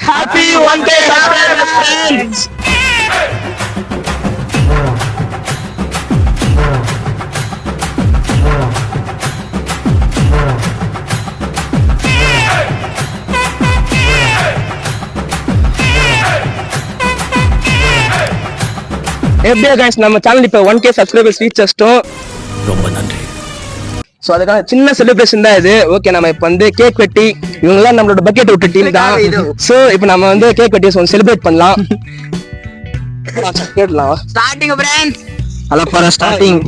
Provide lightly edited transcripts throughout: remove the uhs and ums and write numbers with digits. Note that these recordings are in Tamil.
Happy 1K subscribers, friends! எப்படியா guys, நம்ம சேனல் இப்போ 1K சப்ஸ்கிரைபர்ஸ் ரீச் ஆயிட்டோம். ரொம்ப நன்றி. சோ அதுக்கான சின்ன செலிப்ரேஷன் தான் இது. ஓகே, நம்ம இப்போ வந்து கேக் வெட்டி இவங்கெல்லாம் நம்மளோட பக்கெட் விட்டு டீம் தான். சோ இப்போ நம்ம வந்து கேக் வெட்டி செலிப்ரேட் பண்ணலாம். கேட்லாம் starting friends. Hello for starting.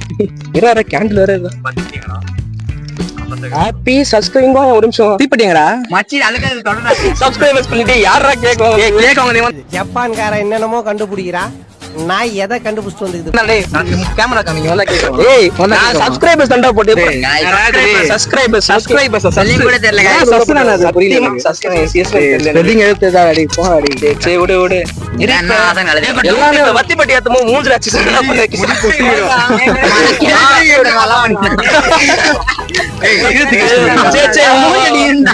இரா கேண்டில் வேற பாத்தீங்களா? ஹாப்பி சப்ஸ்கிரைபிங் ஒரு நிமிஷம் தீப்பட்டிங்கடா மச்சி. அதுக்கு தொடர்ந்து சப்ஸ்கிரைபர்ஸ் பண்ணிட்டு யாரா கேக் வாங்க ஜப்பான்கார என்னென்னமோ கண்டுபிடிக்கிறா. நான் எதை கண்டுபிடிச்சிட்டு வந்து கேமரா காமிங்க வந்தா கேக்குறோம். ஏய் நான் சப்ஸ்கிரைபர்ஸ் தண்டா போட்டு சப்ஸ்கிரைபர்ஸ் சொல்லி கூட தெரியல. சப்ஸ்கிரைபர் அது புரியல. சப்ஸ்கிரைபர்ஸ் ஸ்பெல்லிங் எழுத்துதா அடி போ அடி. சே விடு விடு. என்ன அதான் நல்லது. எல்லாமே வத்திப்பட்டி ஏத்தமோ மூஞ்சில அடிச்சு சண்டை பண்ணி குத்திடுறோம். சே சே மூஞ்சி இருந்தா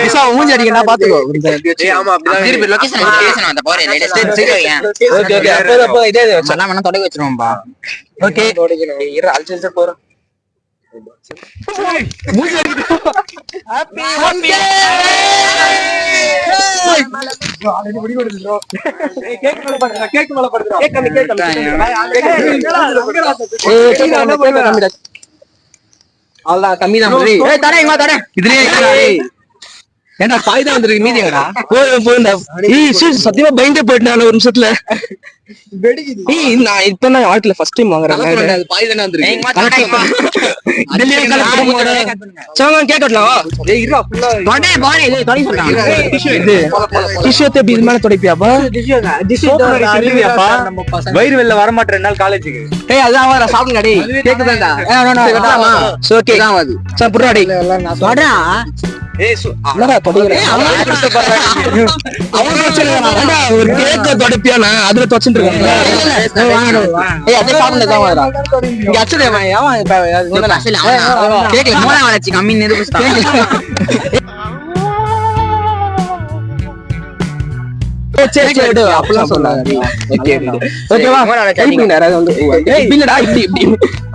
ஏசா மூஞ்சி அடிக்கனா பாத்துக்கோ. ஏய் ஆமா அப்படிதான். திருப்பி லொகேஷன் வந்த போறே லேட்டஸ்ட். ஓகே ஓகே அப்போ இதே சொன்னா மண்ண தொடங்க வச்சிரோம்பா. ஓகே தொடங்கணும். இர அல்சல்ஸ் போறோம். மூஞ்சி அடிக்கு. Happy 1K. ஆல்ரெடி முடி கொடுத்துறோம். கேக் மேல படுறா. கேக் மேல படுறா. கேக் கம்மி கேக் கம்மி. ஏய் கீழ என்ன போய் கம்மிடா. அவ்வளோ கம்மி தான். ஏய் தரேன் இங்க தரேன். இதுலயே ஏன்டா பாய் தான் வந்திருக்கு மீதி எங்கடா? போண்டா. ஏய் சத்தியமா பயந்தே போயிட்டேன் ஒரு நிமிஷத்துல. ஏய் நான் இப்ப நான் வாழ்க்கையில ஃபர்ஸ்ட் டைம் வாங்குறேன். அது பாய் தான வந்திருக்கு. இதுலயே கலெக்ட் பண்ணுங்க. சங்க கேட்கலாம். ஏய் இரா ஃபுல்லா பாடே பாடே இது தொலை சொல்றாங்க. இது டிஷ்யூ தே பீஸ் மேல தொடைப்பியாப்பா? டிஷ்யூ சரிவியாப்பா? நம்ம பசங்க வயிறு வெளில வர மாட்டற நாள் காலேஜுக்கு. ஏய் அதான் வர சாப்பிடுங்க டேய். கேக்குதாடா? வெட்டாமா? ஓகே தான் அது. சா புறா டேய். வாடா. ஏய் என்னடா தொடைங்கற? அவங்க சொல்றாங்கடா ஒரு கேக்க தொடைப்பியானா அதுல தொச்சிட்டு இருக்காங்க. ஏய் அதே சாப்பிடுங்க தான் வரா. இங்க அச்சதேமா ஏன் இப்ப கேக்கல மோனா வளச்சி கம்மி நிரூபிஸ்தா. சரி சரி விடு அப்பலாம் சொல்லாத. ஓகே ஓகேவா கைப்பிங்க யாராவது வந்து ஏய் இல்லடா இப்படி இப்படி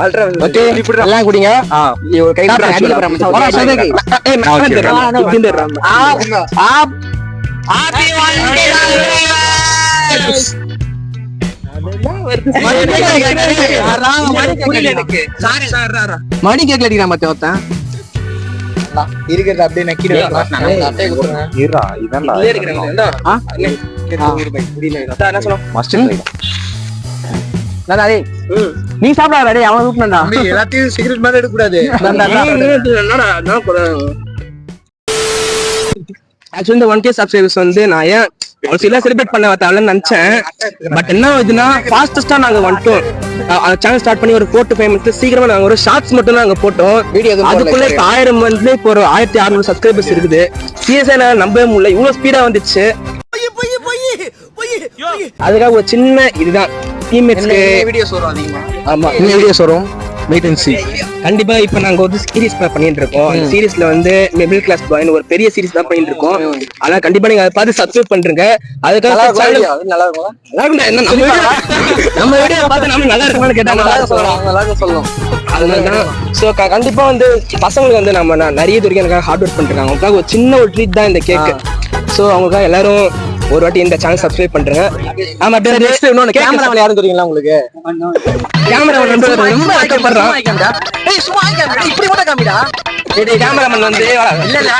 அல்ட்ரா ஓகே இப்படி எல்லாம் குடிங்க. ஒரு கை அடில போறோம் வர சதேக்கு. ஏய் நான் இப்படின்றேன். ஹாப்பி 1K மணி கேக்கல அடிக்கிறா மத்த ஒருத்தன் இருக்கிறது அப்படியே நக்கிடுவேன். நீ சாப்பிடாதே அவன் கூப்பிடா. எல்லாத்தையும் சிகரெட் மாதிரி எடுக்க கூடாது. ஆக்சுவலி இந்த 1K சப்ஸ்கிரைபர்ஸ் வந்து நான் ஏன் செலிப்ரேட் பண்ண தேவைன்னு நினைச்சேன். பட் என்ன ஆகுதுன்னா ஃபாஸ்டஸ்டா நாங்க வந்துட்டோம். சேனல் ஸ்டார்ட் பண்ணி ஒரு 4 to 5 months சீக்கிரமா நாங்க ஒரு ஷார்ட்ஸ் மட்டும் நாங்க போட்டோம். அதுக்குள்ள 1000 வந்து இப்போ ஒரு 1600 சப்ஸ்கிரைபர்ஸ் இருக்குது. சீரியஸா என்னால நம்பவே முடியல, இவ்வளவு ஸ்பீடா வந்துச்சு. அதுக்காக ஒரு சின்ன இதுதான் டீம்மேட்ஸ்க்கு வீடியோஸ் வரும் அதிகமா. ஆமா இந்த வீடியோஸ் வரும். வெயிட் அண்ட் சீ. கண்டிப்பா இப்ப நாங்க ஒரு சீரிஸ் பண்ணிட்டு இருக்கோம். அந்த சீரிஸ்ல வந்து மிடில் கிளாஸ் பாய்னு ஒரு பெரிய சீரிஸ் தான் பண்ணிட்டு இருக்கோம். ஆனா கண்டிப்பா நீங்க அதை பார்த்து சப்ஸ்கிரைப் பண்றீங்க. அதுக்காக நல்லா இருக்கும். நல்லா இருக்கும் என்ன நம்ம வீடியோ பார்த்து நம்ம நல்லா இருக்குமான்னு கேட்டா நல்லா சொல்லலாம். அதனாலதான் சோ கண்டிப்பா வந்து பசங்களுக்கு வந்து நம்ம நிறைய தூரம் எனக்காக ஹார்ட் ஒர்க் பண்ணிருக்காங்க. அவங்களுக்காக ஒரு சின்ன ஒரு ட்ரீட் தான் இந்த கேக். சோ அவங்களுக்காக எல்லாரும் ஒரு வாட்டி இந்த சேனல் சப்ஸ்கிரைப் பண்றேன். ஆமா நெக்ஸ்ட் இன்னொரு கேமராமேன் யாரும் தெரியுங்களா உங்களுக்கு? கேமராமேன் வந்து ரொம்ப ஆசைப்படுறான். ஏய் சும்மா கேமரா இப்படி கூட காமிடா. டேய் கேமராமேன் வந்து இல்ல இல்ல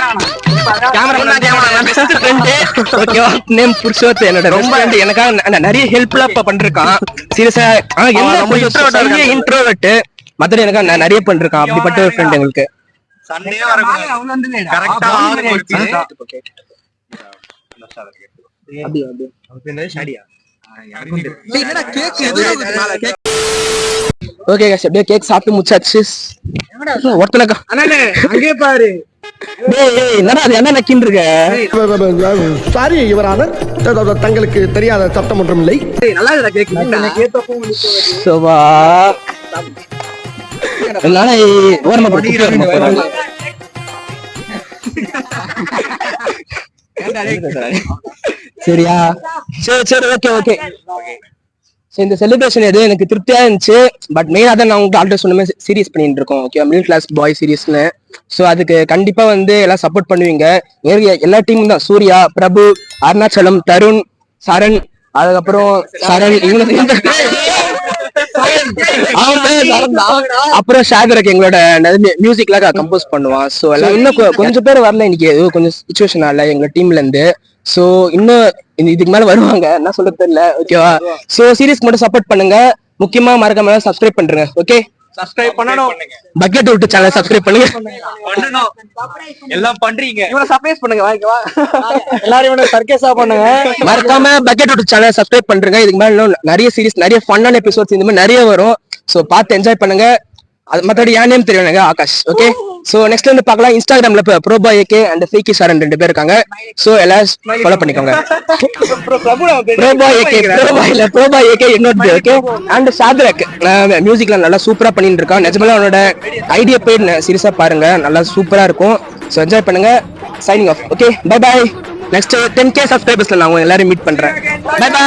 கேமராமேன் பெஸ்ட் ஃப்ரெண்ட். ஓகேவா நேம் புருஷோத் என்னோட ரொம்ப எனக்காக நிறைய ஹெல்ப்ஃபுல்லா பண்றான். சீரியஸா என்ன இன்ட்ரோவர்ட் மத்தன எனக்காக நிறைய பண்றான். அப்படிப்பட்ட ஒரு ஃப்ரெண்ட் எங்களுக்கு. சண்டே வரக்கூடாது அவங்க வந்து கரெக்ட்டா ஓகே அப்படியே அப்படியே ஷாடியா என்னடா கேக் எது ஓகே गाइस அப்படியே கேக் சாப்பிட்டு முச்சாச்சு. ஒருத்தனக்கா அண்ணே அங்கே பாரு. டேய் என்னடா அது என்ன நக்கின்னு இருக்க? சாரி யுவரான தங்களுக்கு தெரியாத சட்டம் ஒன்றும் இல்லை. நல்லா இருக்குடா கேக். கேட்டப்போ சோபா அதனால ஓரமா போட்டு சரியா? சரி ஓகே ஓகே. இந்த செலிப்ரேஷன் எது எனக்கு திருப்தியா இருந்துச்சு. பட் மெயினா தான் நான் உங்களுக்கு ஆல்ரெடி சொன்ன மாதிரி சீரிஸ் பண்ணிட்டு இருக்கோம். ஓகே, மிடில் கிளாஸ் பாய் சீரிஸ்னு. ஸோ அதுக்கு கண்டிப்பா வந்து எல்லாம் சப்போர்ட் பண்ணுவீங்க. எல்லா டீமும் தான், சூர்யா, பிரபு, அருணாச்சலம், தருண், சரண், அதுக்கப்புறம் சரண், அப்புறம் ஷாகரக் எங்களோட மியூசிக்ல கம்போஸ் பண்ணுவான். ஸோ எல்லாம் இன்னும் கொஞ்சம் பேர் வரல இன்னைக்கு, கொஞ்சம் சுச்சுவேஷன் ஆகல எங்க டீம்ல இருந்து. சோ இன்னும் இதுக்கு மேல வருவாங்க, என்ன சொல்ல தெரியல. ஓகேவா? சோ சீரிஸ் மட்டும் சப்போர்ட் பண்ணுங்க. முக்கியமா மறக்காம சப்ஸ்கிரைப் பண்றேங்க. ஓகே, சப்ஸ்கிரைப் பண்ணனும். பக்கெட் விட்டு சேனல் சப்ஸ்கிரைப் பண்ணுங்க. பண்ணனும், எல்லாம் பண்றீங்க. இவனை சர்ப்ரைஸ் பண்ணுங்க. வாங்கவா எல்லாரும் இவனை சர்க்கேஸா பண்ணுங்க. மறக்காம பக்கெட் விட்டு சேனல் சப்ஸ்கிரைப் பண்றீங்க. இதுக்கு மேல இன்னும் நிறைய சீரிஸ், நிறைய ஃபன்னான எபிசோட்ஸ் இந்த மாதிரி நிறைய வரும். சோ பார்த்து என்ஜாய் பண்ணுங்க. அது மத்தபடி என் நேம் தெரியும், ஆகாஷ். ஓகே, சோ நெக்ஸ்ட் வந்து பார்க்கலாம். இன்ஸ்டாகிராம்ல ப்ரோபாய் ஏகே அண்ட் ஃபேக்கி ஷாரன் 2 பேர் இருக்காங்க. சோ எல்லாரும் ஃபாலோ பண்ணிக்கோங்க. ப்ரோபாய் ஏகே என்னோட. ஓகே, அண்ட் ஷாகரக் மியூசிக்ல நல்லா சூப்பரா பண்ணிட்டு இருக்கான். நிஜமால அவனோட ஐடியா போய் சீரியஸா பாருங்க, நல்லா சூப்பரா இருக்கும். சோ என்ஜாய் பண்ணுங்க. Signing off. Okay, bye bye. Next 10K சப்ஸ்கிரைபர்ஸ்ல நான் எல்லாரும் மீட் பண்றேன். Bye by.